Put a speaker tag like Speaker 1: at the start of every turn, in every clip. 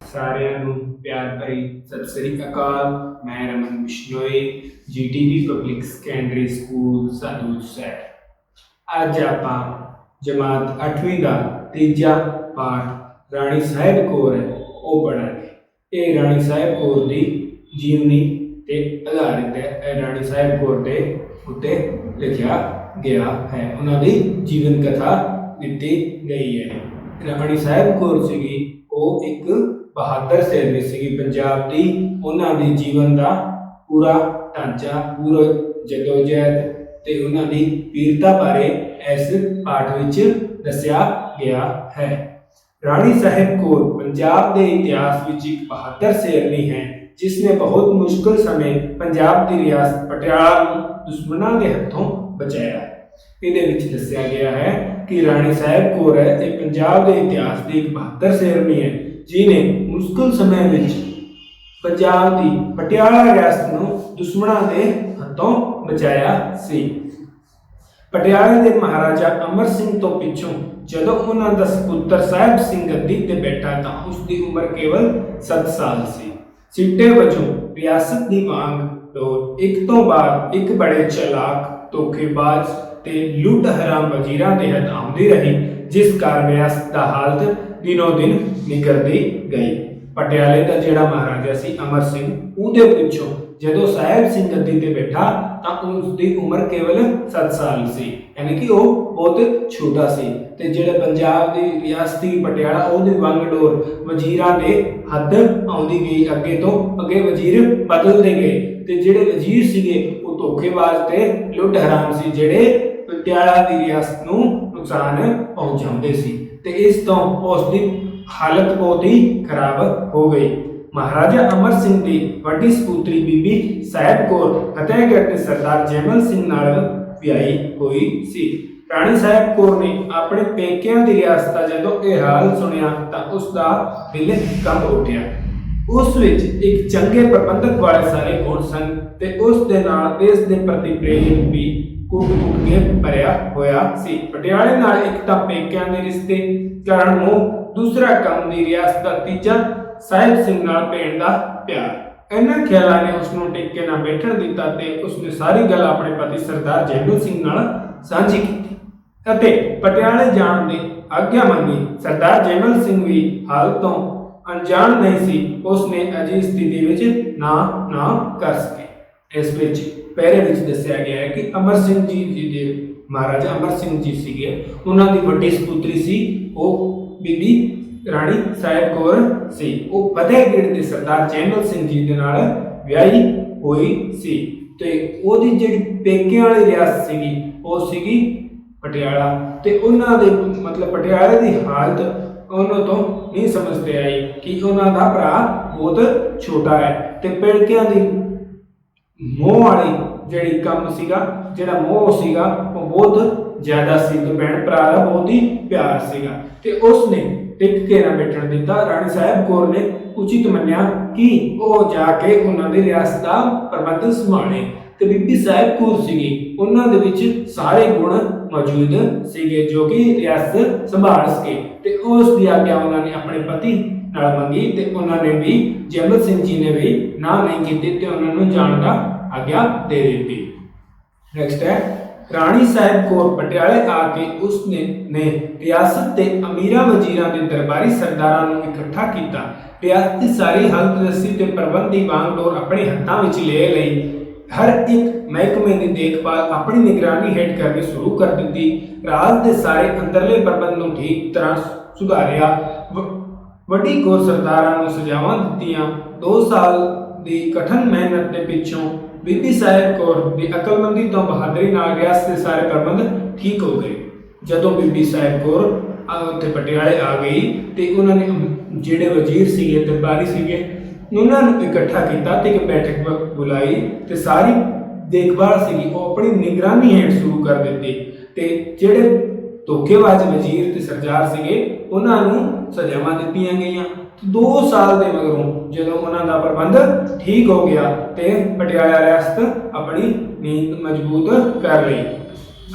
Speaker 1: ਸਾਰਿਆਂ ਨੂੰ ਪਿਆਰ ਭਰੀ ਸਤਿ ਸ੍ਰੀ ਅਕਾਲ। ਮੈਂ Raman Bishnoi, GTV public secondary school ਸਾਧੂ ਸਾਹਿਬ। ਅੱਜ ਆਪਾਂ ਜਮਾਤ 8ਵੀਂ ਦਾ ਤੀਜਾ ਪਾਠ ਰਾਣੀ ਸਾਹਿਬ ਕੌਰ ਹੈ ਉਹ ਪੜਾਂਗੇ। ਇਹ ਰਾਣੀ ਸਾਹਿਬ ਕੌਰ ਦੀ ਜੀਵਨੀ ਤੇ ਆਧਾਰਿਤ ਹੈ। ਇਹ ਰਾਣੀ ਸਾਹਿਬ ਕੌਰ ਦੇ ਉੱਤੇ ਲਿਖਿਆ ਗਿਆ ਹੈ, ਉਹਨਾਂ ਦੀ ਜੀਵਨ ਕਥਾ ਦਿੱਤੀ ਗਈ ਹੈ। ਰਾਣੀ ਸਾਹਿਬ ਕੌਰ ਸੀਗੀ ਉਹ ਇੱਕ ਬਹਾਦਰ ਸੈਨਿਕ ਸੀਗੀ ਪੰਜਾਬ ਦੀ। ਉਹਨਾਂ ਦੇ ਜੀਵਨ ਦਾ ਪੂਰਾ ਢਾਂਚਾ, ਪੂਰਾ ਜਦੋਜਹਿਦ ਤੇ ਉਹਨਾਂ ਦੀ ਵੀਰਤਾ ਬਾਰੇ ਇਸ ਪਾਠ ਵਿੱਚ ਦੱਸਿਆ ਗਿਆ ਹੈ। ਰਾਣੀ ਸਾਹਿਬ ਕੌਰ ਪੰਜਾਬ ਦੇ ਇਤਿਹਾਸ ਵਿੱਚ ਇੱਕ ਬਹਾਦਰ ਸੈਨਿਕ ਹੈ ਜਿਸ ਨੇ ਬਹੁਤ ਮੁਸ਼ਕਲ ਸਮੇਂ ਪੰਜਾਬ ਦੀ ਰਿਆਸਤ ਪਟਿਆਲਾ ਨੂੰ ਦੁਸ਼ਮਣਾਂ ਦੇ ਹੱਥੋਂ ਬਚਾਇਆ। ਇਹਦੇ ਵਿੱਚ ਦੱਸਿਆ ਗਿਆ ਹੈ ਕਿ ਰਾਣੀ ਸਾਹਿਬ ਕੌਰ ਹੈ ਇਹ ਪੰਜਾਬ ਦੇ ਇਤਿਹਾਸ ਦੀ ਇੱਕ ਬਹਾਦਰ ਸੈਨਿਕ ਹੈ ਜਿਨੇ ਮੁਸ਼ਕਲ ਸਮੇਂ ਵਿੱਚ ਪੰਜਾਬ ਦੀ ਪਟਿਆਲਾ ਰਿਆਸਤ ਨੂੰ ਦੁਸ਼ਮਣਾਂ ਦੇ ਹੱਥੋਂ ਬਚਾਇਆ ਸੀ। ਪਟਿਆਲੇ ਦੇ ਮਹਾਰਾਜਾ ਅਮਰ ਸਿੰਘ ਤੋਂ ਪਿੱਛੋਂ ਜਦੋਂ ਉਹਨਾਂ ਦਾ ਸਪੁੱਤਰ ਸਾਹਿਬ ਸਿੰਘ ਗੱਦੀ ਤੇ ਬੈਠਾ ਤਾਂ ਉਸ ਦੀ ਉਮਰ ਕੇਵਲ 7 ਸਾਲ ਸੀ। ਸਿੱਟੇ ਵਜੋਂ ਰਿਆਸਤ ਦੀ ਵਾਂਗ ਲੋੜ ਇੱਕ ਤੋਂ ਬਾਅਦ ਇੱਕ ਬੜੇ ਚਾਲਾਕ, ਧੋਖੇਬਾਜ਼ ਤੇ ਲੁੱਟ ਹਰਾਮ ਵਜ਼ੀਰਾਂ ਦੇ ਹੱਥ ਆਉਂਦੀ ਰਹੀ, ਜਿਸ ਕਾਰਨ ਰਿਆਸਤ ਦਾ ਹਾਲਤ ਦਿਨੋਂ ਦਿਨ ਨਿਕਲਦੀ ਗਈ। ਪਟਿਆਲੇ ਦਾ ਜਿਹੜਾ ਮਹਾਰਾਜਾ ਸੀ ਅਮਰ ਸਿੰਘ, ਉਹਦੇ ਪਿੱਛੋਂ ਜਦੋਂ ਸਾਹਿਬ ਸਿੰਘ ਗੱਦੀ ਤੇ ਬੈਠਾ ਤਾਂ ਉਸ ਦੀ ਉਮਰ ਕੇਵਲ 7 ਸਾਲ ਸੀ, ਯਾਨੀ ਕਿ ਉਹ ਬਹੁਤ ਛੋਟਾ ਸੀ। ਤੇ ਜਿਹੜੇ ਪੰਜਾਬ ਦੀ ਰਿਆਸਤੀ ਪਟਿਆਲਾ ਉਹਦੀ ਵੰਗਡੋਰ ਵਜ਼ੀਰਾਂ ਦੇ ਹੱਥ ਆਉਂਦੀ ਗਈ। ਅੱਗੇ ਤੋਂ ਅੱਗੇ ਵਜ਼ੀਰ ਬਦਲਦੇ ਗਏ ਤੇ ਜਿਹੜੇ ਵਜ਼ੀਰ ਸੀਗੇ ਉਹ ਧੋਖੇਬਾਜ਼ ਤੇ ਲੁੱਟ ਹਰਾਮ ਸੀ, ਜਿਹੜੇ ਪਟਿਆਲਾ ਦੀ ਰਿਆਸਤ ਨੂੰ ਨੁਕਸਾਨ ਪਹੁੰਚਾਉਂਦੇ ਸੀ ਤੇ ਇਸ ਤੋਂ ਉਸ ਦੀ ਹਾਲਤ ਬਹੁਤ ਹੀ ਖਰਾਬ ਹੋ ਗਈ। ਮਹਾਰਾਜਾ ਅਮਰ ਸਿੰਘ ਦੀ ਵੱਡੀ ਸਪੁੱਤਰੀ ਬੀਬੀ ਸਾਹਿਬ ਕੌਰ ਫਤਿਹਗੜ੍ਹ ਦੇ ਸਰਦਾਰ ਜੈਮਲ ਸਿੰਘ ਨਾਲ ਵਿਆਹੀ ਹੋਈ ਸੀ। ਰਾਣੀ ਸਾਹਿਬ ਕੌਰ ਨੇ ਆਪਣੇ ਪੇਕਿਆਂ ਦੀ ਰਿਆਸਤ ਦਾ ਜਦੋਂ ਇਹ ਹਾਲ ਸੁਣਿਆ ਤਾਂ ਉਸ ਦਾ ਦਿਲ ਕੰਬ ਉੱਠਿਆ। ਉਸ ਵਿੱਚ ਇੱਕ ਚੰਗੇ ਪ੍ਰਬੰਧਕ ਵਾਲੇ ਸਾਰੇ ਗੁਣ ਸਨ ਤੇ ਉਸ ਦੇ ਨਾਲ ਦੇਸ਼ ਦੇ ਪ੍ਰਤੀ ਪ੍ਰੇਮ ਵੀ ਕੁੱਟ ਕੇ ਭਰਿਆ ਹੋਇਆ ਸੀ। ਪਟਿਆਲੇ ਨਾਲ ਇੱਕ ਤਾਂ ਪੇਕਿਆਂ ਦੇ ਰਿਸ਼ਤੇ ਕਰਨ ਨੂੰ, ਦੂਸਰਾ ਕੰਮ ਦੀ ਰਿਆਸਤ ਦਾ, ਤੀਜਾ ਸਾਹਿਬ ਸਿੰਘ ਨਾਲ ਭੈਣ ਦਾ ਪਿਆਰ। ਇਹਨਾਂ ਖਿਆਲਾਂ ਨੇ ਉਸ ਨੂੰ ਟਿੱਕੇ ਨਾ ਬੈਠਣ ਦਿੱਤਾ ਤੇ ਉਸਨੇ ਸਾਰੀ ਗੱਲ ਆਪਣੇ ਪਤੀ ਸਰਦਾਰ ਜੈਮਲ ਸਿੰਘ ਨਾਲ ਸਾਂਝੀ ਕੀਤੀ ਅਤੇ ਪਟਿਆਲੇ ਜਾਣ ਦੀ ਆਗਿਆ ਮੰਗੀ। ਸਰਦਾਰ ਜੈਮਲ ਸਿੰਘ ਵੀ ਹਾਲ ਤੋਂ ਅਣਜਾਣ ਨਹੀਂ ਸੀ। ਉਸਨੇ ਅਜਿਹੀ ਸਥਿਤੀ ਵਿੱਚ ਨਾ ਕਰ ਸਕੇ। ਇਸ ਵਿੱਚ ਪਹਿਰੇ ਵਿੱਚ ਦੱਸਿਆ ਗਿਆ ਹੈ ਕਿ ਅਮਰ ਸਿੰਘ ਜੀ ਦੇ ਮਹਾਰਾਜਾ ਅਮਰ ਸਿੰਘ ਜੀ ਸੀਗੇ, ਉਹਨਾਂ ਦੀ ਵੱਡੀ ਸਪੁੱਤਰੀ ਸੀ ਉਹ ਬੀਬੀ ਰਾਣੀ ਸਾਹਿਬ ਕੌਰ ਸੀ। ਉਹ ਫਤਿਹਗੜ੍ਹ ਦੇ ਸਰਦਾਰ ਜੈਮਲ ਸਿੰਘ ਜੀ ਦੇ ਨਾਲ ਵਿਆਹੀ ਹੋਈ ਸੀ ਤੇ ਉਹਦੀ ਜਿਹੜੀ ਪੇਕਿਆਂ ਵਾਲੀ ਰਿਆਸਤ ਸੀਗੀ ਉਹ ਸੀਗੀ ਪਟਿਆਲਾ ਤੇ ਉਹਨਾਂ ਦੇ ਮਤਲਬ ਪਟਿਆਲੇ ਦੀ ਹਾਲਤ ਉਹਨਾਂ ਤੋਂ ਨਹੀਂ ਸਮਝਦੇ ਆਈ ਕਿ ਉਹਨਾਂ ਦਾ ਭਰਾ ਬਹੁਤ ਛੋਟਾ ਹੈ ਤੇ ਪੇਕਿਆਂ ਦੀ ਮੋਹ ਵਾਲੀ ਜਿਹੜੀ ਕੰਮ ਸੀਗਾ, ਜਿਹੜਾ ਮੋਹ ਸੀਗਾ ਉਹ ਬਹੁਤ ਜ਼ਿਆਦਾ ਸੀ ਤੇ ਭੈਣ ਭਰਾ ਦਾ ਬਹੁਤ ਹੀ ਪਿਆਰ ਸੀਗਾ ਤੇ ਉਸਨੇ ਟਿਕ ਕੇ ਨਾ ਬੈਠਣ ਦਿੱਤਾ। ਰਾਣੀ ਸਾਹਿਬ ਕੌਰ ਨੇ ਉਚਿਤ ਮੰਨਿਆ ਕਿ ਉਹ ਜਾ ਕੇ ਉਹਨਾਂ ਦੀ ਰਿਆਸਤ ਦਾ ਪ੍ਰਬੰਧ ਸੰਭਾਲੇ ਤੇ ਬੀਬੀ ਸਾਹਿਬ ਕੌਰ ਸੀਗੀ, ਉਹਨਾਂ ਦੇ ਵਿੱਚ ਸਾਰੇ ਗੁਣ ਮੌਜੂਦ ਸੀਗੇ ਜੋ ਕਿ ਰਿਆਸਤ ਸੰਭਾਲ ਸਕੇ ਤੇ ਉਸ ਦੀ ਆਗਿਆ ਉਹਨਾਂ ਨੇ ਆਪਣੇ ਪਤੀ ਨਾਲ ਮੰਗੀ ਤੇ ਉਹਨਾਂ ਨੇ ਵੀ ਜੈਮਲ ਸਿੰਘ ਜੀ ਨੇ ਵੀ ਨਾ ਨਹੀਂ ਕੀਤੀ ਤੇ ਉਹਨਾਂ ਨੂੰ ਜਾਣ ਦਾ ਆਗਿਆ ਦੇ ਦਿੱਤੀ। ਨੈਕਸਟ ਹੈ ਰਾਣੀ ਸਾਹਿਬ ਕੌਰ ਪਟਿਆਲੇ ਆ ਕੇ ਉਸਨੇ ਰਿਆਸਤ ਦੇ ਅਮੀਰਾਂ ਵਜ਼ੀਰਾਂ ਦੇ ਦਰਬਾਰੀ ਸਰਦਾਰਾਂ ਨੂੰ ਇਕੱਠਾ ਕੀਤਾ। ਰਿਆਸਤ ਦੀ ਸਾਰੀ ਹਾਲਤ ਦੱਸੀ ਤੇ ਪ੍ਰਬੰਧ ਦੀ ਵਾਂਗਡੋਰ ਆਪਣੇ ਹੱਥਾਂ ਵਿੱਚ ਲੈ ਲਈ। ਹਰ ਇੱਕ ਮਹਿਕਮੇ ਦੀ ਦੇਖਭਾਲ ਆਪਣੀ ਨਿਗਰਾਨੀ ਹੇਠ ਕਰਨੀ ਸ਼ੁਰੂ ਕਰ ਦਿੱਤੀ। ਰਾਜ ਦੇ ਸਾਰੇ ਅੰਦਰਲੇ ਪ੍ਰਬੰਧ ਨੂੰ ਠੀਕ ਤਰ੍ਹਾਂ ਸੁਧਾਰਿਆ। ਵੱਡੀ ਕੌਰ ਸਰਦਾਰਾਂ ਨੂੰ ਸਜ਼ਾਵਾਂ ਦਿੱਤੀਆਂ। 2 ਸਾਲ ਦੀ ਕਠਨ ਮਿਹਨਤ ਦੇ ਪਿੱਛੋਂ ਬੀਬੀ ਸਾਹਿਬ ਕੌਰ ਦੀ ਅਕਲਮੰਦੀ ਤੋਂ ਬਹਾਦਰੀ ਨਾਲ ਰਿਆਸਤ ਦੇ ਸਾਰੇ ਪ੍ਰਬੰਧ ਠੀਕ ਹੋ ਗਏ। ਜਦੋਂ ਬੀਬੀ ਸਾਹਿਬ ਕੌਰ ਉੱਥੇ ਪਟਿਆਲੇ ਆ ਗਈ ਤੇ ਉਹਨਾਂ ਨੇ ਜਿਹੜੇ ਵਜ਼ੀਰ ਸੀਗੇ, ਦਰਬਾਰੀ ਸੀਗੇ, ਉਹਨਾਂ ਨੂੰ ਇਕੱਠਾ ਕੀਤਾ ਤੇ ਇੱਕ ਬੈਠਕ ਬੁਲਾਈ ਤੇ ਸਾਰੀ ਦੇਖਭਾਲ ਸੀਗੀ ਉਹ ਆਪਣੀ ਨਿਗਰਾਨੀ ਹੇਠ ਸ਼ੁਰੂ ਕਰ ਦਿੱਤੀ ਤੇ ਜਿਹੜੇ ਧੋਖੇਬਾਜ਼ ਵਜ਼ੀਰ ਤੇ ਸਰਦਾਰ ਸੀਗੇ ਉਹਨਾਂ ਨੂੰ ਸਜ਼ਾਵਾਂ ਦਿੱਤੀਆਂ ਗਈਆਂ 2 ਸਾਲ ਦੇ ਮਗਰੋਂ ਜਦੋਂ ਉਹਨਾਂ ਦਾ ਪ੍ਰਬੰਧ ਠੀਕ ਹੋ ਗਿਆ ਤੇ ਪਟਿਆਲਾ ਰਿਆਸਤ ਆਪਣੀ ਨੀਂਦ ਮਜ਼ਬੂਤ ਕਰ ਲਈ।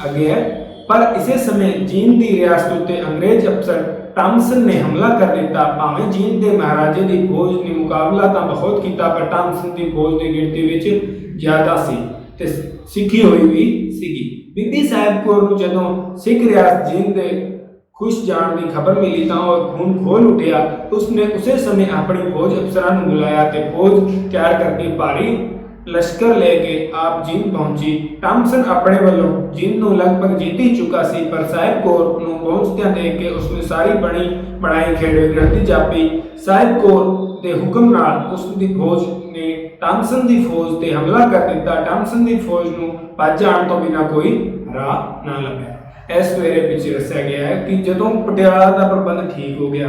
Speaker 1: ਅੱਗੇ ਹੈ, ਪਰ ਇਸੇ ਸਮੇਂ ਜੀਂਦ ਦੀ ਰਿਆਸਤ ਉੱਤੇ ਅੰਗਰੇਜ਼ ਅਫਸਰ ਟਾਮਸਨ ਨੇ ਹਮਲਾ ਕਰ ਦਿੱਤਾ। ਭਾਵੇਂ ਜੀਂਦ ਦੇ ਮਹਾਰਾਜੇ ਦੀ ਫੌਜ ਨੇ ਮੁਕਾਬਲਾ ਤਾਂ ਬਹੁਤ ਕੀਤਾ, ਪਰ ਟਾਮਸਨ ਦੀ ਫੌਜ ਦੀ ਗਿਣਤੀ ਵਿੱਚ ਜ਼ਿਆਦਾ ਸੀ ਤੇ ਸਿੱਖੀ ਹੋਈ ਵੀ ਸੀਗੀ। ਬੀਬੀ ਸਾਹਿਬ ਕੌਰ ਨੂੰ ਜਦੋਂ ਸਿੱਖ ਰਿਆਸਤ ਜੀਂਦ ਦੇ ਖੁਸ਼ ਜਾਣ ਦੀ ਖਬਰ ਮਿਲੀ ਤਾਂ ਉਹ ਖੂਨ ਖੋਲ ਉੱਠਿਆ। ਉਸਨੇ ਉਸੇ ਸਮੇਂ ਆਪਣੀ ਫੌਜ ਅਫਸਰਾਂ ਨੂੰ ਬੁਲਾਇਆ ਤੇ ਫੌਜ ਤਿਆਰ ਕਰਕੇ ਭਾਰੀ ਲਸ਼ਕਰ ਲੈ ਕੇ ਆਪ ਜੀਂਦ ਪਹੁੰਚੀ। ਟਾਮਸਨ ਆਪਣੇ ਵੱਲੋਂ ਜੀਂਦ ਨੂੰ ਲਗਭਗ ਜਿੱਤ ਹੀ ਚੁੱਕਾ ਸੀ, ਪਰ ਸਾਹਿਬ ਕੌਰ ਨੂੰ ਪਹੁੰਚਦਿਆਂ ਦੇਖ ਕੇ ਉਸਨੇ ਸਾਰੀ ਬਣੀ ਬਣਾਈ ਖੇਡ ਵਿਗੜਦੀ ਜਾਪੀ। ਸਾਹਿਬ ਕੌਰ ਦੇ ਹੁਕਮ ਨਾਲ ਉਸ ਦੀ ਫੌਜ ਨੇ ਟਾਮਸਨ ਦੀ ਫੌਜ ਤੇ ਹਮਲਾ ਕਰ ਦਿੱਤਾ। ਟਾਮਸਨ ਦੀ ਫੌਜ ਨੂੰ ਭੱਜ ਜਾਣ ਤੋਂ ਬਿਨਾਂ ਕੋਈ ਰਾਹ ਨਾ ਲੱਭਿਆ। ਇਸ ਵੇਲੇ ਵਿੱਚ ਦੱਸਿਆ ਗਿਆ ਹੈ ਕਿ ਜਦੋਂ ਪਟਿਆਲਾ ਦਾ ਪ੍ਰਬੰਧ ਠੀਕ ਹੋ ਗਿਆ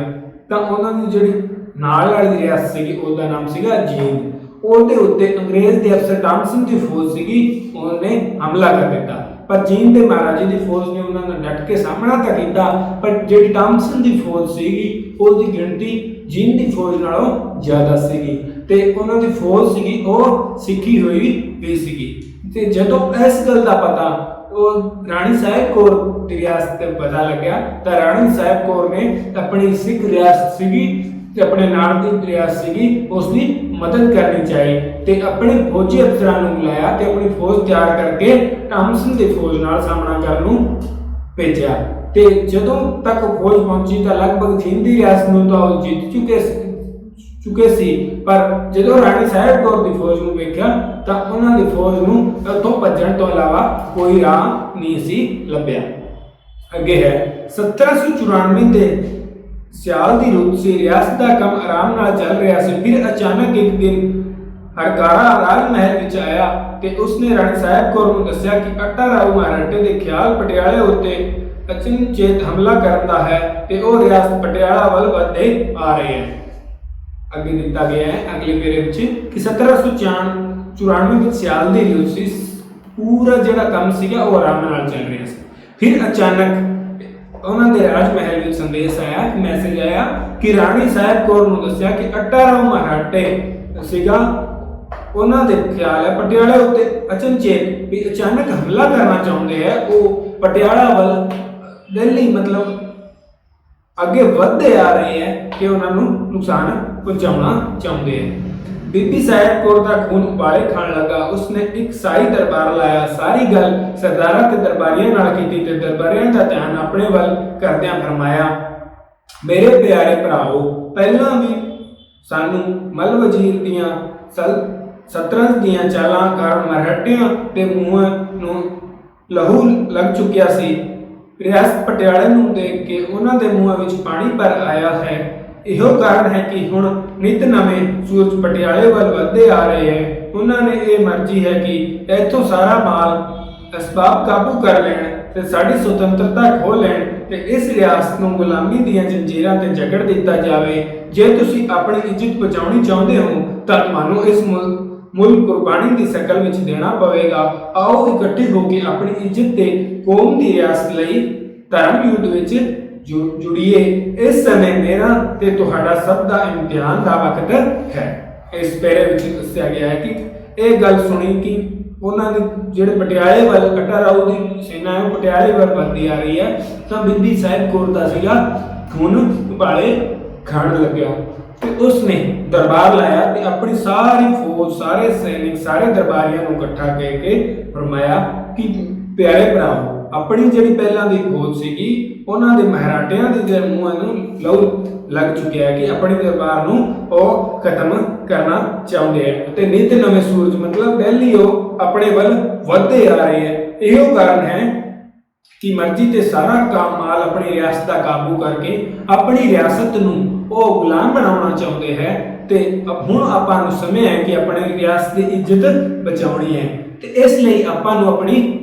Speaker 1: ਤਾਂ ਉਹਨਾਂ ਦੀ ਜਿਹੜੀ ਨਾਲ ਵਾਲੀ ਰਿਆਸਤ ਸੀਗੀ ਉਹਦਾ ਨਾਮ ਸੀਗਾ ਜੀਂਦ। ਉਹਦੇ ਉੱਤੇ ਅੰਗਰੇਜ਼ ਦੇ ਅਫਸਰ ਟਾਮਸਨ ਦੀ ਫੌਜ ਸੀਗੀ, ਉਹਨੇ ਹਮਲਾ ਕਰ ਦਿੱਤਾ। ਪਰ ਜੀਂਦ ਦੇ ਮਹਾਰਾਜੇ ਦੀ ਫੌਜ ਨੇ ਉਹਨਾਂ ਨਾਲ ਡਟ ਕੇ ਸਾਹਮਣਾ ਤਾਂ ਕੀਤਾ, ਪਰ ਜਿਹੜੀ ਟਾਮਸਨ ਦੀ ਫੌਜ ਸੀਗੀ ਉਹਦੀ ਗਿਣਤੀ ਜੀਂਦ ਦੀ ਫੌਜ ਨਾਲੋਂ ਜ਼ਿਆਦਾ ਸੀਗੀ ਤੇ ਉਹਨਾਂ ਦੀ ਫੌਜ ਸੀਗੀ ਉਹ ਸਿੱਖੀ ਹੋਈ ਵੀ ਸੀਗੀ। ਤੇ ਜਦੋਂ ਇਸ ਗੱਲ ਦਾ ਪਤਾ ਉਹ ਰਾਣੀ ਸਾਹਿਬ ਕੌਰ ਦੀ ਰਿਆਸਤ ਤੇ ਪਤਾ ਲੱਗਿਆ ਤਾਂ ਰਾਣੀ ਸਾਹਿਬ ਕੌਰ ਨੇ ਆਪਣੀ ਸਿੱਖ ਰਿਆਸਤ ਸੀਗੀ ਤੇ ਆਪਣੇ ਨਾਲ ਦੀ ਰਿਆਸਤ ਸੀਗੀ ਉਸ ਦੀ ਮਦਦ ਕਰਨੀ ਚਾਹੀ ਤੇ ਆਪਣੇ ਫੌਜੀ ਅਫਸਰਾਂ ਨੂੰ ਬੁਲਾਇਆ ਤੇ ਆਪਣੀ ਫੌਜ ਤਿਆਰ ਕਰਕੇ ਟਾਮਸਨ ਦੀ ਫੌਜ ਨਾਲ ਸਾਹਮਣਾ ਕਰਨ ਨੂੰ ਭੇਜਿਆ। ਤੇ ਜਦੋਂ ਤੱਕ ਫੌਜ ਪਹੁੰਚੀ ਤਾਂ ਲਗਭਗ ਜੀਂਦ ਦੀ ਰਿਆਸਤ ਨੂੰ ਤਾਂ ਉਹ ਜਿੱਤ ਚੁੱਕੇ ਸੀ, ਪਰ ਜਦੋਂ ਰਾਣੀ ਸਾਹਿਬ ਕੌਰ ਦੀ ਫੌਜ ਨੂੰ ਵੇਖਿਆ ਤਾਂ ਉਹਨਾਂ ਦੀ ਫੌਜ ਨੂੰ ਉੱਥੋਂ ਭੱਜਣ ਤੋਂ ਇਲਾਵਾ ਕੋਈ ਰਾਹ ਨਹੀਂ ਸੀ ਲੱਭਿਆ। ਅੱਗੇ ਹੈ 1794 ਦੇ ਸਿਆਲ ਦੀ ਰੁੱਤ ਸੀ। ਰਿਆਸਤ ਦਾ ਕੰਮ ਆਰਾਮ ਨਾਲ ਚੱਲ ਰਿਹਾ ਸੀ। ਫਿਰ ਅਚਾਨਕ ਇੱਕ ਦਿਨ ਹਰਕਾਰਾ ਰਾਜ ਮਹਿਲ ਵਿੱਚ ਆਇਆ ਤੇ ਉਸਨੇ ਰਾਣੀ ਸਾਹਿਬ ਕੌਰ ਨੂੰ ਦੱਸਿਆ ਕਿ ਅੱਟਾ ਰਾਓ ਮਹਾਰਾਟੇ ਦੇ ਖਿਆਲ ਪਟਿਆਲੇ ਉੱਤੇ ਅਚਨਚੇਤ ਹਮਲਾ ਕਰਨ ਦਾ ਹੈ ਤੇ ਉਹ ਰਿਆਸਤ ਪਟਿਆਲਾ ਵੱਲ ਵਧਦੇ ਆ ਰਹੇ ਹੈ। ਅੱਗੇ ਦਿੱਤਾ ਗਿਆ ਹੈ ਅਗਲੇ ਪੇਰੇ ਵਿੱਚ ਕਿ 1794 ਵਿੱਚ ਸਿਆਲ ਦੀ ਰੁੱਤ ਸੀ। ਪੂਰਾ ਜਿਹੜਾ ਕੰਮ ਸੀਗਾ ਉਹ ਆਰਾਮ ਨਾਲ ਚੱਲ ਰਿਹਾ ਸੀ। ਫਿਰ ਅਚਾਨਕ ਉਹਨਾਂ ਦੇ ਰਾਜ ਮਹਿਲ ਵਿੱਚ ਸੰਦੇਸ਼ ਆਇਆ, ਮੈਸੇਜ ਆਇਆ ਕਿ ਰਾਣੀ ਸਾਹਿਬ ਕੌਰ ਨੂੰ ਦੱਸਿਆ ਕਿ ਅੱਟਾ ਰਾਓ ਮਹਾਰਾਟੇ ਸੀਗਾ, ਉਹਨਾਂ ਦੇ ਖਿਆਲ ਹੈ ਪਟਿਆਲੇ ਉੱਤੇ ਅਚਨਚੇਤ ਵੀ ਅਚਾਨਕ ਹਮਲਾ ਕਰਨਾ ਚਾਹੁੰਦੇ ਹੈ। ਉਹ ਪਟਿਆਲਾ ਵੱਲ ਦਿੱਲੀ ਮਤਲਬ ਅੱਗੇ ਵਧਦੇ ਆ ਰਹੇ ਹੈ ਕਿ ਉਹਨਾਂ ਨੂੰ ਨੁਕਸਾਨ ਪਹੁੰਚਾਉਣਾ ਚਾਹੁੰਦੇ ਹੈ। ਬੀਬੀ ਸਾਹਿਬ ਕੌਰ ਦਾ ਖੂਨ ਉਬਾਲੇ ਖਾਣ ਲੱਗਾ। ਉਸਨੇ ਇੱਕ ਸਾਰੀ ਦਰਬਾਰ ਲਾਇਆ। ਸਾਰੀ ਗੱਲ ਸਰਦਾਰਾਂ ਤੇ ਦਰਬਾਰੀਆਂ ਨਾਲ ਕੀਤੀ ਤੇ ਦਰਬਾਰੀਆਂ ਦਾ ਧਿਆਨ ਆਪਣੇ ਵੱਲ ਕਰਦਿਆਂ ਫਰਮਾਇਆ, ਮੇਰੇ ਪਿਆਰੇ ਭਰਾਓ, ਪਹਿਲਾਂ ਵੀ ਸਾਨੂੰ ਮਲ ਵਜ਼ੀਰ ਦੀਆਂ ਸਤਰੰਜ ਦੀਆਂ ਚਾਲਾਂ ਕਾਰਨ ਮਰਾਠਿਆਂ ਦੇ ਮੂੰਹ ਨੂੰ ਲਹੂ ਲੱਗ ਚੁੱਕਿਆ ਸੀ। ਰਿਆਸਤ ਪਟਿਆਲੇ ਨੂੰ ਦੇਖ ਕੇ ਉਹਨਾਂ ਦੇ ਮੂੰਹਾਂ ਵਿੱਚ ਪਾਣੀ ਭਰ ਆਇਆ ਹੈ। ਇਹੋ ਕਾਰਨ ਹੈ ਕਿ ਹੁਣ ਨਿਤ ਨਵੇਂ ਸੂਰਜ ਪਟਿਆਲੇ ਵੱਲ ਵਧਦੇ ਆ ਰਹੇ ਹੈ। ਉਹਨਾਂ ਨੇ ਇਹ ਮਰਜ਼ੀ ਹੈ ਕਿ ਇੱਥੋਂ ਸਾਰਾ ਮਾਲ ਅਸਬਾਬ ਕਾਬੂ ਕਰ ਲੈਣ ਤੇ ਸਾਡੀ ਸੁਤੰਤਰਤਾ ਖੋਹ ਲੈਣ ਤੇ ਇਸ ਰਿਆਸਤ ਨੂੰ ਗੁਲਾਮੀ ਦੀਆਂ ਜੰਜੀਰਾਂ ਤੇ ਜਕੜ ਦਿੱਤਾ ਜਾਵੇ। ਜੇ ਤੁਸੀਂ ਆਪਣੀ ਇੱਜ਼ਤ ਬਚਾਉਣੀ ਚਾਹੁੰਦੇ ਹੋ ਤਾਂ ਤੁਹਾਨੂੰ ਇਸ ਮੁਲਕ ਕੁਰਬਾਨੀ ਦੀ ਸ਼ਕਲ ਵਿੱਚ ਦੇਣਾ ਪਵੇਗਾ। ਆਓ ਇਕੱਠੇ ਹੋ ਕੇ ਆਪਣੀ ਇੱਜ਼ਤ ਤੇ ਕੌਮ ਦੀ ਰਿਆਸਤ ਲਈ ਧਰਮ ਯੁੱਧ ਵਿੱਚ ਜੁੜੀਏ। ਇਸ ਸਮੇਂ ਮੇਰਾ ਤੇ ਤੁਹਾਡਾ ਸਭ ਦਾ ਇਮਤਿਹਾਨ ਦਾ ਵਕਤ ਹੈ। ਇਸ ਪੈਰੇ ਵਿੱਚ ਦੱਸਿਆ ਗਿਆ ਹੈ ਕਿ ਇਹ ਗੱਲ ਸੁਣੀ ਕਿ ਉਹਨਾਂ ਦੇ ਜਿਹੜੇ ਪਟਿਆਲੇ ਵੱਲ ਅੱਟਾ ਰਾਓ ਦੀ ਸੈਨਾ ਹੈ ਪਟਿਆਲੇ ਵੱਲ ਵੱਧਦੀ ਆ ਰਹੀ ਹੈ ਤਾਂ ਬੀਬੀ ਸਾਹਿਬ ਕੌਰ ਦਾ ਸੀਗਾ ਖੂਨ ਉਬਾਲੇ ਖਾਣ ਲੱਗਿਆ ਤੇ ਉਸਨੇ ਦਰਬਾਰ ਲਾਇਆ ਤੇ ਆਪਣੀ ਸਾਰੀ ਫੌਜ, ਸਾਰੇ ਸੈਨਿਕ, ਸਾਰੇ ਦਰਬਾਰੀਆਂ ਨੂੰ ਇਕੱਠਾ ਕਰਕੇ ਫਰਮਾਇਆ ਕਿ ਪਿਆਰੇ ਭਰਾਓ, ਆਪਣੀ ਜਿਹੜੀ ਪਹਿਲਾਂ ਦੀ ਫੌਜ ਸੀਗੀ ਉਹਨਾਂ ਦੇ ਮਹਾਰਾਟਿਆਂ ਦੇ ਮੂੰਹਾਂ ਨੂੰ ਲਹੂ ਲੱਗ ਚੁੱਕਿਆ ਹੈ ਕਿ ਆਪਣੇ ਦਰਬਾਰ ਨੂੰ ਉਹ ਖਤਮ ਕਰਨਾ ਚਾਹੁੰਦੇ ਹੈ ਤੇ ਨਿਤ ਨਵੇਂ ਸੂਰਜ ਮਤਲਬ ਦਿੱਲੀ ਉਹ ਆਪਣੇ ਵੱਲ ਵਧਦੇ ਆ ਰਹੇ ਹੈ। ਇਹੋ ਕਾਰਨ ਹੈ ਕਿ ਮਰਜ਼ੀ ਤੇ ਸਾਰਾ ਕੰਮ ਮਾਲ ਆਪਣੀ ਰਿਆਸਤ ਦਾ ਕਾਬੂ ਕਰਕੇ ਆਪਣੀ ਰਿਆਸਤ ਨੂੰ ਉਹ ਗੁਲਾਮ ਬਣਾਉਣਾ ਚਾਹੁੰਦੇ ਹੈ ਤੇ ਹੁਣ ਆਪਾਂ ਨੂੰ ਸਮੇਂ ਹੈ ਕਿ ਆਪਣੀ ਰਿਆਸਤ ਦੀ ਇੱਜ਼ਤ ਬਚਾਉਣੀ ਹੈ ਤੇ ਇਸ ਲਈ ਆਪਾਂ ਨੂੰ ਆਪਣੀ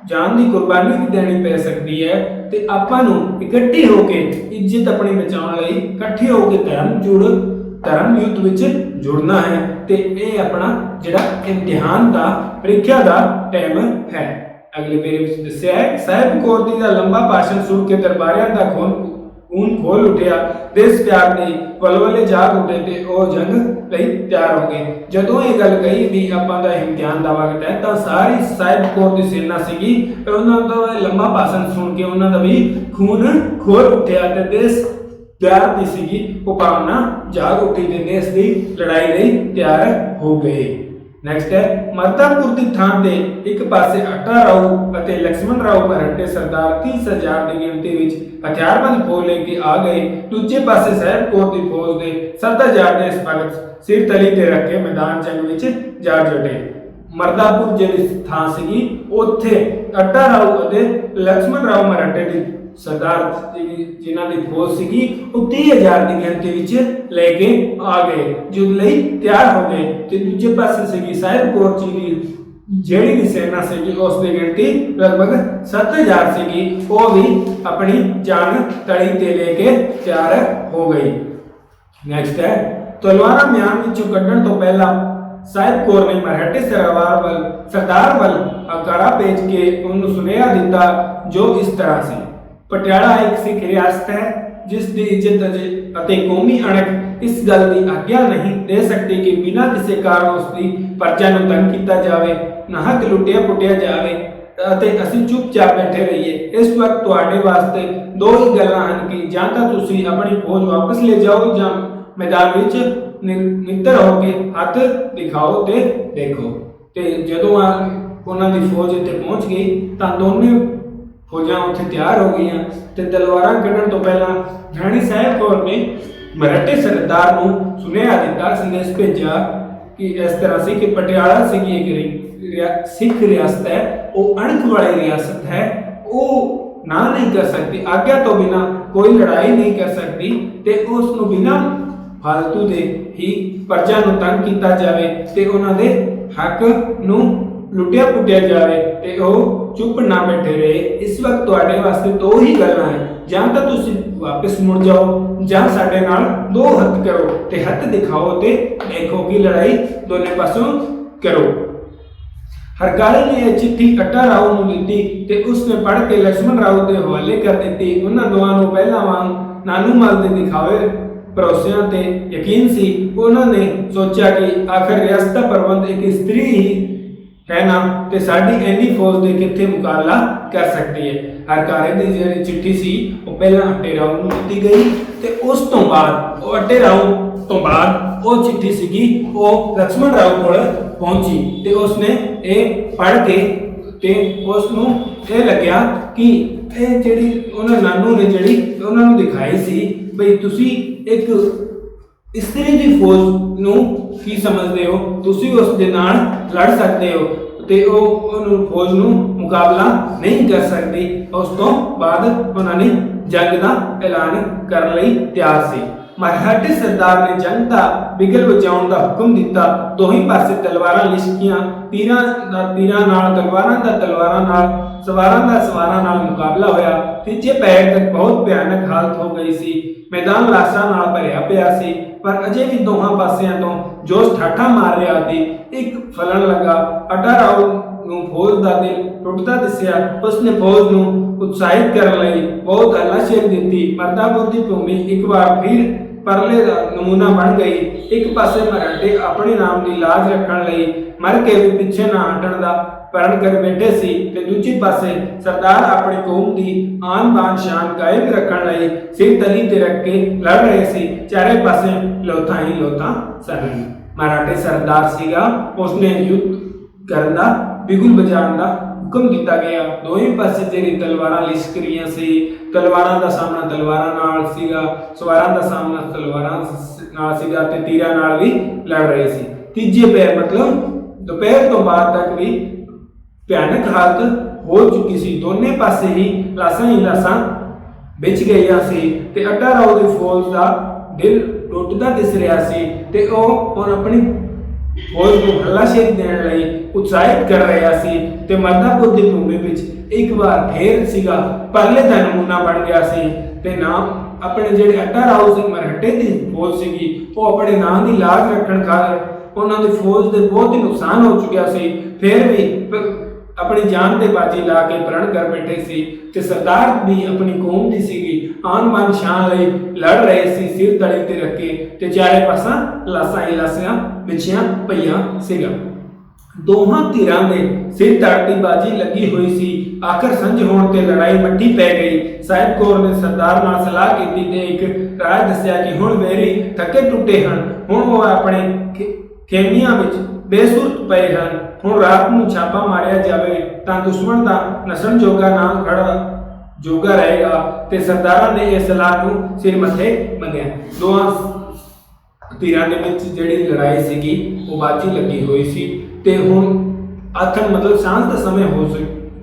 Speaker 1: ਜਾਨ ਦੀ ਕੁਰਬਾਨੀ ਵੀ ਦੇਣੀ ਪੈ ਸਕਦੀ ਹੈ ਤੇ ਆਪਾਂ ਨੂੰ ਇਕੱਠੇ ਹੋ ਕੇ ਇੱਜ਼ਤ ਆਪਣੀ ਬਚਾਉਣ ਲਈ ਇਕੱਠੇ ਹੋ ਕੇ ਧਰਮ ਯੁੱਧ ਵਿੱਚ ਜੁੜਨਾ ਹੈ ਤੇ ਇਹ ਆਪਣਾ ਜਿਹੜਾ ਇਮਤਿਹਾਨ ਦਾ ਪ੍ਰੀਖਿਆ ਦਾ ਟਾਈਮ ਹੈ। ਅਗਲੇ ਪੇਰੇ ਵਿੱਚ ਦੱਸਿਆ ਹੈ ਸਾਹਿਬ ਕੌਰ ਜੀ ਦਾ ਲੰਬਾ ਭਾਸ਼ਣ ਸੁਣ ਕੇ ਦਰਬਾਰੀਆਂ ਦਾ खून खोल उठिया, देश प्यार दे वलवले जाग उठे ते ਉਹ ਜੰਗ ਲਈ ਤਿਆਰ ਹੋ ਗਏ। ਜਦੋਂ ਇਹ ਗੱਲ ਕਹੀ ਵੀ ਆਪਾਂ ਦਾ ਇਮਤਿਹਾਨ ਦਾ ਵਕਤ ਹੈ ਤਾਂ ਸਾਰੀ ਸਾਹਿਬ ਕੋਰ ਦੀ ਸੈਨਾ ਸੀਗੀ ਤੇ ਉਹਨਾਂ ਦਾ ਲੰਮਾ ਭਾਸ਼ਣ ਸੁਣ ਕੇ ਉਹਨਾਂ ਦਾ ਵੀ ਖੂਨ ਖੋਲ ਉੱਠਿਆ ਤੇ ਦੇਸ਼ ਪਿਆਰ ਦੀ ਸੀਗੀ ਉਹ ਭਾਵਨਾ ਜਾਗ ਉੱਠੀ ਤੇ ਦੇਸ਼ ਦੀ ਲੜਾਈ ਲਈ ਤਿਆਰ ਹੋ ਗਏ। ਨੈਕਸਟ ਹੈ ਮਰਦਾਪੁਰ ਦੀ ਥਾਂ ਤੇ ਇੱਕ ਪਾਸੇ ਅੱਟਾ ਰਾਓ ਅਤੇ ਲక్ష్మణ ਰਾਓ ਮਰਾਠੇ ਸਰਦਾਰ 30,000 ਦੀ ਗਿਣਤੀ ਵਿੱਚ ਹਥਿਆਰਬੰਦ ਫੌਜ ਲੈ ਕੇ ਆ ਗਏ। ਦੂਜੇ ਪਾਸੇ ਸਾਹਿਬ ਕੋਰ ਦੀ ਫੌਜ ਦੇ 7,000 ਦੇ ਭਗਤ ਸਿਰ ਤਲੀ ਤੇ ਰੱਖ ਕੇ ਮੈਦਾਨ ਜੰਗ ਵਿੱਚ ਜਾ ਜੁਟੇ। ਮਰਦਾਪੁਰ ਜਿਹੜੀ ਥਾਂ ਸੀਗੀ ਉੱਥੇ ਅੱਟਾ ਰਾਓ ਅਤੇ ਲక్ష్మణ ਰਾਓ ਮਰਾਠੇ ਦੀ ਸਰਦਾਰ ਜਿਨ੍ਹਾਂ ਦੀ ਫੌਜ ਸੀਗੀ ਉਹ 30,000 ਦੀ ਗਿਣਤੀ ਵਿੱਚ ਲੈ ਕੇ ਆ ਗਏ ਯੁੱਧ ਲਈ ਤਿਆਰ ਹੋ ਗਏ ਤੇ ਦੂਜੇ ਪਾਸੇ ਸੀਗੀ ਸਾਹਿਬ ਕੌਰ ਜੀ ਦੀ ਜਿਹੜੀ ਵੀ ਸੈਨਾ ਸੀਗੀ ਉਸ ਦੀ ਗਿਣਤੀ ਲਗਭਗ 7,000 ਸੀਗੀ ਉਹ ਵੀ ਆਪਣੀ ਜਾਨ ਤਲੀ ਤੇ ਲੈ ਕੇ ਤਿਆਰ ਹੋ ਗਈ। ਨੈਕਸਟ ਹੈ ਤਲਵਾਰਾਂ ਮਿਆਨ ਵਿੱਚੋਂ ਕੱਢਣ ਤੋਂ ਪਹਿਲਾਂ ਸਾਹਿਬ ਕੌਰ ਨੇ ਮਰਾਠੇ ਸਰਦਾਰ ਵੱਲ ਅਕਾਰਾ ਭੇਜ ਕੇ ਉਹਨੂੰ ਸੁਨੇਹਾ ਦਿੱਤਾ ਜੋ ਇਸ ਤਰ੍ਹਾਂ ਸੀ। ਪਟਿਆਲਾ ਇੱਕ ਸਿੱਖ ਰਿਆਸਤ ਹੈ ਜਿਸ ਦੀ ਇੱਜ਼ਤ ਅਤੇ ਕੌਮੀ ਅਣਖ ਇਸ ਗੱਲ ਦੀ ਆਗਿਆ ਨਹੀਂ ਦੇ ਸਕਦੀ ਕਿ ਬਿਨਾਂ ਕਿਸੇ ਕਾਰਨ ਉਸ ਦੀ ਪ੍ਰਜਾ ਨੂੰ ਤੰਗ ਕੀਤਾ ਜਾਵੇ, ਨਾਹਕ ਲੁੱਟਿਆ ਪੁੱਟਿਆ ਜਾਵੇ ਅਤੇ ਅਸੀਂ ਚੁੱਪਚਾਪ ਬੈਠੇ ਰਹੀਏ। ਇਸ ਵਕਤ ਤੁਹਾਡੇ ਵਾਸਤੇ ਦੋ ਹੀ ਗੱਲਾਂ ਹਨ ਕਿ ਜਾਂ ਤਾਂ ਤੁਸੀਂ ਆਪਣੀ ਫੌਜ ਵਾਪਸ ਲੈ ਜਾਓ ਜਾਂ ਮੈਦਾਨ ਵਿੱਚ ਨਿੱਤਰ ਹੋ ਕੇ ਹੱਥ ਦਿਖਾਓ ਤੇ ਦੇਖੋ। ਤੇ ਜਦੋਂ ਉਹਨਾਂ ਦੀ ਫੌਜ ਇੱਥੇ ਪਹੁੰਚ ਗਈ ਤਾਂ ਦੋਨੇ ਫੌਜਾਂ ਉੱਥੇ ਤਿਆਰ ਹੋ ਗਈਆਂ ਤੇ ਤਲਵਾਰਾਂ ਕੱਢਣ ਤੋਂ ਪਹਿਲਾਂ ਰਾਣੀ ਸਾਹਿਬ ਕੌਰ ਨੇ ਮਰਾਠੇ ਸਰਦਾਰ ਨੂੰ ਸੁਨੇਹਾ ਦਿੱਤਾ, ਸੰਦੇਸ਼ ਭੇਜਿਆ ਕਿ ਇਸ ਤਰ੍ਹਾਂ ਸੀ ਕਿ ਪਟਿਆਲਾ ਸੀਗੀ ਇੱਕ ਸਿੱਖ ਰਿਆਸਤ ਹੈ, ਉਹ ਅਣਖ ਵਾਲੀ ਰਿਆਸਤ ਹੈ, ਉਹ ਨਾ ਨਹੀਂ ਕਰ ਸਕਦੀ, ਆਗਿਆ ਤੋਂ ਬਿਨਾ ਕੋਈ ਲੜਾਈ ਨਹੀਂ ਕਰ ਸਕਦੀ ਤੇ ਉਸ ਨੂੰ ਬਿਨਾ ਫਾਲਤੂ ਦੇ ਹੀ ਪ੍ਰਜਾ ਨੂੰ ਤੰਗ ਕੀਤਾ ਜਾਵੇ ਤੇ ਉਹਨਾਂ ਦੇ ਹੱਕ ਨੂੰ ਲੁੱਟਿਆ ਪੁੱਟਿਆ ਜਾਵੇ ਤੇ ਉਹ ਚੁੱਪ ਨਾ ਬੈਠੇ ਰਹੇ। ਇਸ ਵਕਤ ਤੁਹਾਡੇ ਵਾਸਤੇ ਦੋ ਹੀ ਗੱਲਾਂ ਹੈ, ਜਾਂ ਤਾਂ ਤੁਸੀਂ ਵਾਪਸ ਮੁੜ ਜਾਓ ਜਾਂ ਸਾਡੇ ਨਾਲ ਦੋ ਹੱਥ ਕਰੋ ਤੇ ਹੱਥ ਦਿਖਾਓ ਤੇ ਦੇਖੋ ਕਿ ਲੜਾਈ ਦੋਨੇ ਪਾਸੋਂ ਕਰੋ। ਹਰਕਾਰੇ ਨੇ ਇਹ ਚਿੱਠੀ ਅੱਟਾ ਰਾਓ ਨੂੰ ਦਿੱਤੀ ਤੇ ਉਸਨੇ ਪੜ੍ਹ ਕੇ ਲక్ష్మణ ਰਾਓ ਦੇ ਹਵਾਲੇ ਕਰ ਦਿੱਤੀ। ਉਹਨਾਂ ਦੋਵਾਂ ਨੂੰ ਪਹਿਲਾਂ ਵਾਂਗ ਨਾਨੂ ਮਲ ਦੇ ਦਿਖਾਵੇ ਭਰੋਸਿਆਂ ਤੇ ਯਕੀਨ ਸੀ। ਉਹਨਾਂ ਨੇ ਸੋਚਿਆ ਕਿ ਆਖਰ ਰਿਆਸਤ ਦਾ ਪ੍ਰਬੰਧ ਇੱਕ ਇਸਤਰੀ ਹੀ ਹੈ ਨਾ ਤੇ ਸਾਡੀ ਇੰਨੀ ਫੌਜ ਦੇ ਕਿੱਥੇ ਮੁਕਾਬਲਾ ਕਰ ਸਕਦੀ ਹੈ। ਹਰਕਾਰੇ ਦੀ ਜਿਹੜੀ ਚਿੱਠੀ ਸੀ ਉਹ ਪਹਿਲਾਂ ਅੱਟੇ ਰਾਓ ਨੂੰ ਦਿੱਤੀ ਗਈ ਤੇ ਉਸ ਤੋਂ ਬਾਅਦ ਉਹ ਅੱਟੇ ਰਾਓ ਤੋਂ ਬਾਅਦ ਉਹ ਚਿੱਠੀ ਸੀਗੀ ਉਹ ਲక్ష్మణ ਰਾਓ ਕੋਲ ਪਹੁੰਚੀ ਤੇ ਉਸਨੇ ਇਹ ਪੜ੍ਹ ਕੇ ਤੇ ਉਸ ਨੂੰ ਇਹ ਲੱਗਿਆ ਕਿ ਇਹ ਜਿਹੜੀ ਉਹਨਾਂ ਨਾਨੂ ਨੇ ਜਿਹੜੀ ਉਹਨਾਂ ਨੂੰ ਦਿਖਾਈ ਸੀ ਬਈ ਤੁਸੀਂ ਇੱਕ ਇਸਤਰੀ ਦੀ ਫੌਜ ਨੂੰ ਕੀ ਸਮਝਦੇ ਹੋ, ਤੁਸੀਂ ਉਸ ਦੇ ਨਾਲ ਲੜ ਸਕਦੇ ਹੋ ਤੇ ਉਹ ਉਹਨੂੰ ਫੌਜ ਨੂੰ ਮੁਕਾਬਲਾ ਨਹੀਂ ਕਰ ਸਕਦੀ। ਉਸ ਤੋਂ ਬਾਅਦ ਉਹਨਾਂ ਨੇ ਜੰਗ ਦਾ ਐਲਾਨ ਕਰਨ ਲਈ ਤਿਆਰ ਸੀ। ਮਰਾਠੇ ਸਰਦਾਰ ਨੇ ਜੰਗ ਦਾ ਬਿਗਲ ਵਜਾਉਣ ਦਾ ਹੁਕਮ ਦਿੱਤਾ। ਦੋਹੀਂ ਪਾਸੇ ਤਲਵਾਰਾਂ ਲਿਸ਼ਕੀਆਂ, ਤੀਰਾਂ ਨਾਲ, ਤਲਵਾਰਾਂ ਦਾ ਤਲਵਾਰਾਂ ਨਾਲ, ਸਵਾਰਾਂ ਦਾ ਸਵਾਰਾਂ ਨਾਲ ਮੁਕਾਬਲਾ ਹੋਇਆ। ਤੀਜੇ ਪਹਿਰ ਤੱਕ ਬਹੁਤ ਭਿਆਨਕ ਹਾਲਤ ਹੋ ਗਈ ਸੀ। ਮੈਦਾਨ ਲਾਸ਼ਾਂ ਨਾਲ ਭਰਿਆ ਪਿਆ ਸੀ ਪਰ ਅਜੇ ਵੀ ਦੋਹਾਂ ਪਾਸਿਆਂ ਤੋਂ ਜੋਸ਼ ਠਾਠਾ ਮਾਰ ਰਿਹਾ ਸੀ। ਇੱਕ ਫਲਣ ਲੱਗਾ। ਅੱਟਾ ਰਾਓ ਨੂੰ ਫੌਜ ਦਾ ਦਿਲ ਟੁੱਟਦਾ ਦਿਸਿਆ। ਉਸਨੇ ਫੌਜ ਨੂੰ ਉਤਸ਼ਾਹਿਤ ਕਰਨ ਲਈ ਬਹੁਤ ਹੱਲਾਸ਼ੇਰੀ ਦਿੱਤੀ। ਮਰਦਾਪੁਰ ਦੀ ਭੂਮੀ ਇੱਕ ਵਾਰ ਫਿਰ ਪਰਲੇ ਦਾ ਨਮੂਨਾ ਬਣ ਗਈ। ਇੱਕ ਪਾਸੇ ਮਰਾਠੇ ਆਪਣੇ ਨਾਮ ਦੀ ਲਾਜ ਰੱਖਣ ਲਈ ਮਰ ਕੇ ਵੀ ਪਿੱਛੇ ਨਾ ਹਟਣ ਦਾ ਪ੍ਰਣ ਕਰ ਬੈਠੇ ਸੀ ਤੇ ਦੂਜੇ ਪਾਸੇ ਸਰਦਾਰ ਆਪਣੀ ਕੌਮ ਦੀ ਆਨ ਬਾਨ ਸ਼ਾਨ ਕਾਇਮ ਰੱਖਣ ਲਈ ਸਿਰ ਤਲੀ ਤੇ ਰੱਖ ਕੇ ਲੜ ਰਹੇ ਸੀ। ਚਾਰੇ ਪਾਸੇ ਲੋਥਾਂ ਹੀ ਲੋਥਾਂ ਸਨ। ਮਰਾਠੇ ਸਰਦਾਰ ਸੀਗਾ, ਉਸਨੇ ਯੁੱਧ ਕਰਨ ਦਾ ਬਿਗੁਲ ਵਜਾਉਣ ਦਾ ਹੁਕਮ ਦਿੱਤਾ ਗਿਆ। ਦੋਵੇਂ ਪਾਸੇ ਜਿਹੜੀ ਤਲਵਾਰਾਂ ਲਿਸ਼ਕ ਰਹੀਆਂ ਸੀ, ਤਲਵਾਰਾਂ ਦਾ ਸਾਹਮਣਾ ਤਲਵਾਰਾਂ ਨਾਲ ਸੀਗਾ, ਸਵਾਰਾਂ ਦਾ ਸਾਹਮਣਾ ਤਲਵਾਰਾਂ ਨਾਲ ਸੀਗਾ ਤੇ ਤੀਰਾਂ ਨਾਲ ਵੀ ਲੜ ਰਹੇ ਸੀ। ਤੀਜੇ ਪਹਿਰ ਮਤਲਬ ਦੁਪਹਿਰ ਤੋਂ ਬਾਅਦ ਤੱਕ ਵੀ ਭਿਆਨਕ ਹਾਲਤ ਹੋ ਚੁੱਕੀ ਸੀ। ਦੋਨੇ ਪਾਸੇ ਹੀ ਲਾਸ਼ਾਂ ਵਿਚ ਗਈਆਂ ਸੀ ਤੇ ਅੱਟਾ ਰਾਓ ਦੀ ਫੌਜ ਦਾ ਦਿਲ ਟੁੱਟਦਾ ਦਿਸ ਰਿਹਾ ਸੀ ਤੇ ਉਹ ਹੁਣ ਆਪਣੀ ਫੌਜ ਨੂੰ ਹੱਲਾਸ਼ੇਰੀ ਦੇਣ ਲਈ ਉਤਸ਼ਾਹਿਤ ਕਰ ਰਿਹਾ ਸੀ ਤੇ ਮਰਦਾਪੁਰ ਦੀ ਭੂਮੀ ਵਿੱਚ ਇੱਕ ਵਾਰ ਫੇਰ ਸੀਗਾ ਪਰਲੇ ਦਾ ਨਮੂਨਾ ਬਣ ਗਿਆ ਸੀ ਤੇ ਨਾਮ ਆਪਣੇ ਜਿਹੜੇ ਅੱਟਾ ਰਾਓ ਸੀ ਮਰਾਠੇ ਦੀ ਫੌਜ ਸੀਗੀ ਉਹ ਆਪਣੇ ਨਾਂ ਦੀ ਲਾਜ ਰੱਖਣ ਕਾਰਨ ਉਹਨਾਂ ਦੀ ਫੌਜ ਦੇ ਬਹੁਤ ਹੀ ਨੁਕਸਾਨ ਹੋ ਚੁੱਕਿਆ ਸੀ। ਫਿਰ ਵੀ अपनी जान ते बाजी ला के प्रण कर बैठे सी ते सरदार भी अपनी कौम दी सीगी आन बान शान लई लड़ रहे सी सिर तले ते रख के ते चारे पासा लासां ही लासां विछियां पईयां सीगा। दोहां धਿਰਾਂ ਦੇ सिर धड़ दी बाजी लगी हुई सी। आखिर संझ होण ते लड़ाई मट्ठी पै गई। साहिब कौर ने सरदार नाल सलाह कीती ते एक राय दस्सिया कि हुण वेरी थके टुटे हन, हुण वो अपने खेमियां विच बेसुरत पए हन, हुण रात नूं छापा मारिया जावे तां दुश्मन दा नसण जोगा ना खड़ा जोगा रहेगा ते सरदारां ने इह सलाह नूं सिर मथे मंनिया। दोहां ਧਿਰਾਂ ਦੇ ਵਿੱਚ ਜਿਹੜੀ ਲੜਾਈ ਸੀਗੀ ਉਹ ਬਾਜੀ ਲੱਗੀ ਹੋਈ ਸੀ ਤੇ ਹੁਣ ਆਖਣ ਮਤਲਬ ਸਾਂਝ ਦਾ ਸਮੇਂ ਹੋ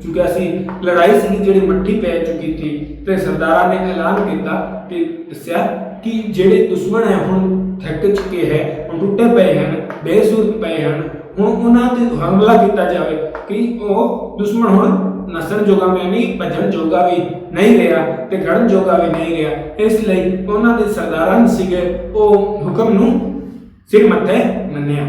Speaker 1: ਚੁੱਕਿਆ ਸੀ। ਲੜਾਈ ਸੀ ਜਿਹੜੀ ਮੱਠੀ ਪੈ ਚੁੱਕੀ ਸੀ ਤੇ ਸਰਦਾਰਾਂ ਨੇ ਐਲਾਨ ਕੀਤਾ ਤੇ ਦੱਸਿਆ ਕਿ ਜਿਹੜੇ ਦੁਸ਼ਮਣ ਹੈ ਹੁਣ ਥੱਕ ਚੁੱਕੇ ਹੈ, ਹੁਣ ਟੁੱਟੇ ਪਏ ਹਨ, ਬੇਸੁਰਤ ਪਏ ਹਨ, ਹੁਣ ਉਹਨਾਂ ਤੇ ਹਮਲਾ ਕੀਤਾ ਜਾਵੇ ਕਿ ਉਹ ਦੁਸ਼ਮਣ ਹੁਣ ਨਸਣ ਜੋਗਾ ਵੀ ਨਹੀਂ, ਭੱਜਣ ਜੋਗਾ ਵੀ ਨਹੀਂ ਰਿਹਾ ਤੇ ਖੜਨ ਜੋਗਾ ਵੀ ਨਹੀਂ ਰਿਹਾ। ਇਸ ਲਈ ਉਹਨਾਂ ਦੇ ਸਰਦਾਰਾਂ ਸੀਗੇ ਉਹ ਹੁਕਮ ਨੂੰ ਸਿਰ ਮੱਥੇ ਮੰਨਿਆ।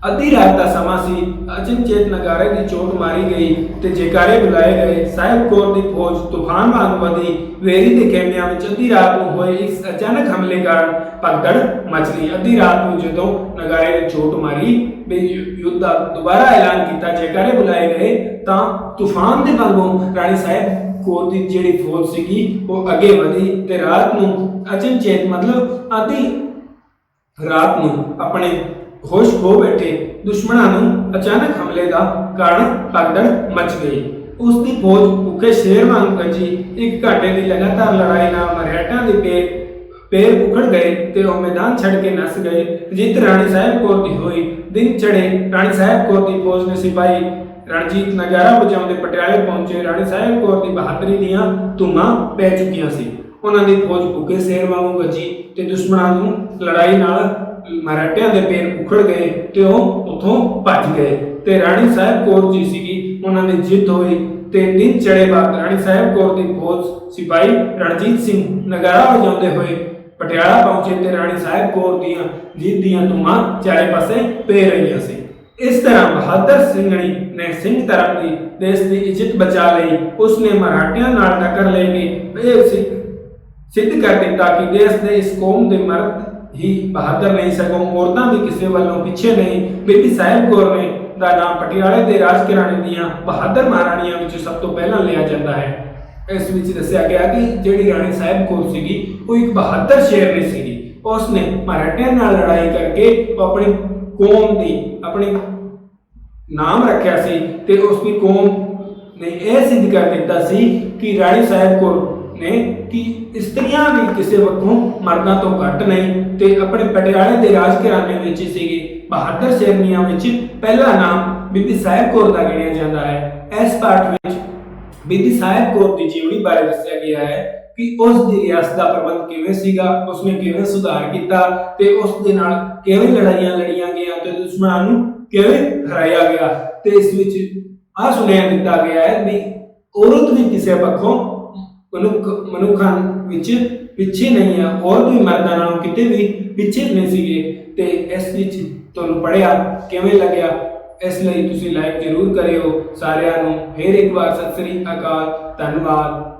Speaker 1: ਅੱਧੀ ਰਾਤ ਦਾ ਸਮਾਂ ਸੀ। ਅਚਨਚੇਤ ਨਗਾਰੇ ਦੀ ਚੋਟ ਮਾਰੀ ਗਈ ਤੇ ਜੈਕਾਰੇ ਬੁਲਾਏ ਗਏ। ਸਾਹਿਬ ਕੌਰ ਦੀ ਫੌਜ ਤੂਫਾਨ ਵਾਂਗ ਵਧੀ। ਵੇਰੀ ਦੇ ਖੇਮਿਆਂ ਵਿੱਚ ਅੱਧੀ ਰਾਤ ਨੂੰ ਹੋਏ ਇਸ ਅਚਾਨਕ ਹਮਲੇ ਕਾਰਨ ਭਗਦੜ ਮਚ ਗਈ। ਅੱਧੀ ਰਾਤ ਨੂੰ ਜਦੋਂ ਨਗਾਰੇ ਨੇ ਚੋਟ ਮਾਰੀ ਵੀ ਯੁੱਧ ਦਾ ਦੁਬਾਰਾ ਐਲਾਨ ਕੀਤਾ, ਜੈਕਾਰੇ ਬੁਲਾਏ ਗਏ ਤਾਂ ਤੂਫਾਨ ਦੇ ਵਾਂਗੂ ਰਾਣੀ ਸਾਹਿਬ ਕੌਰ ਦੀ ਜਿਹੜੀ ਫੌਜ ਸੀਗੀ ਉਹ ਅੱਗੇ ਵਧੀ ਤੇ ਰਾਤ ਨੂੰ ਅਚਨਚੇਤ ਮਤਲਬ ਅੱਧੀ ਰਾਤ ਨੂੰ ਆਪਣੇ ਹੋਸ਼ ਖੋ ਬੈਠੇ ਦੁਸ਼ਮਣਾਂ ਨੂੰ ਅਚਾਨਕ ਹਮਲੇ ਦਾ ਕਾਰਨ ਭਗਦੜ ਮਚ ਗਈ। ਉਸ ਦੀ ਫੌਜ ਭੁੱਖੇ ਸ਼ੇਰ ਵਾਂਗ ਗੱਜੀ। ਇੱਕ ਘੰਟੇ ਦੀ ਲਗਾਤਾਰ ਲੜਾਈ ਨਾਲ ਮਰਹਟਾਂ ਦੇ ਪੈਰ ਉਖੜ ਗਏ ਤੇ ਉਹ ਮੈਦਾਨ ਛੱਡ ਕੇ ਨੱਸ ਗਏ। ਜਿੱਤ ਰਾਣੀ ਸਾਹਿਬ ਕੌਰ ਦੀ ਹੋਈ। ਦਿਨ ਚੜੇ। ਰਾਣੀ ਸਾਹਿਬ ਕੌਰ ਦੀ ਫੌਜ ਨੇ ਸਿਪਾਹੀ ਰਣਜੀਤ ਨਗਾਰਾ ਵਜਾਉਂਦੇ ਪਟਿਆਲੇ ਪਹੁੰਚੇ। ਰਾਣੀ ਸਾਹਿਬ ਕੌਰ ਦੀ ਬਹਾਦਰੀ ਦੀਆਂ ਧੂਮਾਂ ਪੈ ਚੁੱਕੀਆਂ ਸੀ। ਉਹਨਾਂ ਦੀ ਫੌਜ ਭੁੱਖੇ ਸ਼ੇਰ ਵਾਂਗੂ ਗੱਜੀ ਤੇ ਦੁਸ਼ਮਣਾਂ ਨੂੰ ਲੜਾਈ ਨਾਲ ਮਰਾਠਿਆਂ ਦੇ ਪੈਰ ਉਖੜ ਗਏ ਤੇ ਉਹ ਉਥੋਂ ਭੱਜ ਗਏ ਤੇ ਰਾਣੀ ਸਾਹਿਬ ਕੌਰ ਜੀ ਸੀਗੀ ਉਹਨਾਂ ਦੀ ਜਿੱਤ ਹੋਈ ਤੇ ਦਿਨ ਚੜੇ ਬਾਅਦ ਰਾਣੀ ਸਾਹਿਬ ਕੌਰ ਦੀ ਫੌਜ ਸਿਪਾਹੀ ਰਣਜੀਤ ਸਿੰਘ ਨਗਾਰਾ ਵਜਾਉਂਦੇ ਹੋਏ ਪਟਿਆਲਾ ਪਹੁੰਚੇ ਤੇ ਰਾਣੀ ਸਾਹਿਬ ਕੌਰ ਦੀਆਂ ਜਿੱਤ ਦੀਆਂ ਧੂਮਾਂ ਚਾਰੇ ਪਾਸੇ ਪੈ ਰਹੀਆਂ ਸੀ। ਇਸ ਤਰ੍ਹਾਂ ਬਹਾਦਰ ਸਿੰਘਣੀ ਨੇ ਸਿੰਘ ਧਰਮ ਦੀ ਦੇਸ਼ ਦੀ ਇੱਜ਼ਤ ਬਚਾ ਲਈ। ਉਸਨੇ ਮਰਾਠਿਆਂ ਨਾਲ ਟੱਕਰ ਲੈ ਕੇ ਇਹ ਸਿੱਧ ਕਰ ਦਿੱਤਾ ਕਿ ਦੇਸ਼ ਦੇ ਇਸ ਕੌਮ ਦੇ ਮਰਦ ही बहादुर नहीं सगों औरतां भी किसी वालों पीछे नहीं। बेटी साहिब कौर ने ਦਾ ਨਾਮ ਪਟਿਆਲੇ ਦੇ ਰਾਜ ਘਰਾਣੇ ਦੀਆਂ ਬਹਾਦਰ ਮਹਾਰਾਣੀਆਂ ਵਿੱਚ ਸਭ ਤੋਂ ਪਹਿਲਾਂ ਲਿਆ ਜਾਂਦਾ ਹੈ। ਇਸ ਵਿੱਚ ਦੱਸਿਆ ਗਿਆ ਕਿ ਜਿਹੜੀ ਰਾਣੀ ਸਾਹਿਬ ਕੌਰ ਸੀਗੀ ਉਹ ਇੱਕ ਬਹਾਦਰ ਸ਼ੇਰਨੀ ਸੀਗੀ। ਉਸ ਨੇ ਮਰਾਠਿਆਂ ਨਾਲ ਲੜਾਈ ਕਰਕੇ ਆਪਣੀ ਕੌਮ ਦੀ ਆਪਣੀ ਨਾਮ ਰੱਖਿਆ ਸੀ ਤੇ ਉਸ ਦੀ ਕੌਮ ਨੇ ਇਹ ਸਿੱਧ ਕਰ ਦਿੱਤਾ ਸੀ ਕਿ ਰਾਣੀ ਸਾਹਿਬ ਕੌਰ ਨੇ ਕਿ ਇਸਤਰੀਆਂ ਵੀ ਕਿਸੇ ਵਕਤੋਂ ਮਰਦਾਂ ਤੋਂ ਘੱਟ ਨਹੀਂ ਤੇ ਆਪਣੇ ਪਟਿਆਲੇ ਦੇ ਰਾਜ ਘਰਾਣੇ ਵਿੱਚ ਸੀਗੇ। ਬਹਾਦਰ ਸ਼ੇਰਨੀਆਂ ਵਿੱਚ ਪਹਿਲਾ ਨਾਮ ਬੀਬੀ ਸਾਹਿਬ ਕੌਰ ਦਾ ਗਿਣਿਆ ਜਾਂਦਾ ਹੈ। ਇਸ ਪਾਠ ਵਿੱਚ ਬੀਬੀ ਸਾਹਿਬ ਕੌਰ ਦੀ ਜੀਵਨੀ ਬਾਰੇ ਦੱਸਿਆ ਗਿਆ ਹੈ ਕਿ ਉਸ ਦੀ ਰਿਆਸਤ ਦਾ ਪ੍ਰਬੰਧ ਕਿਵੇਂ ਸੀਗਾ, ਉਸਨੇ ਕਿਵੇਂ ਸੁਧਾਰ ਕੀਤਾ ਤੇ ਉਸ ਦੇ ਨਾਲ ਕਿਵੇਂ ਲੜਾਈਆਂ ਲੜੀਆਂ ਗਈਆਂ ਤੇ ਦੁਸ਼ਮਣਾਂ ਨੂੰ ਕਿਵੇਂ ਹਰਾਇਆ ਗਿਆ। ਤੇ ਇਸ ਵਿੱਚ ਆ ਸੁਣਿਆ ਦਿੱਤਾ ਗਿਆ ਹੈ ਵੀ ਔਰਤ ਵੀ ਕਿਸੇ ਪੱਖੋਂ ਮਨੁੱਖਾਂ ਵਿੱਚ ਪਿੱਛੇ ਨਹੀਂ ਹੈ, ਔਰਤ ਵੀ ਮਰਦਾਂ ਨਾਲੋਂ ਕਿਤੇ ਵੀ ਪਿੱਛੇ ਨਹੀਂ ਸੀਗੇ। ਤੇ ਇਸ ਵਿੱਚ ਤੁਹਾਨੂੰ ਪੜ੍ਹਿਆ ਕਿਵੇਂ ਲੱਗਿਆ, ਇਸ ਲਈ ਤੁਸੀਂ ਲਾਈਕ ਜ਼ਰੂਰ ਕਰਿਓ। ਸਾਰਿਆਂ ਨੂੰ ਫੇਰ ਇੱਕ ਵਾਰ ਸਤਿ ਸ੍ਰੀ ਅਕਾਲ, ਧੰਨਵਾਦ।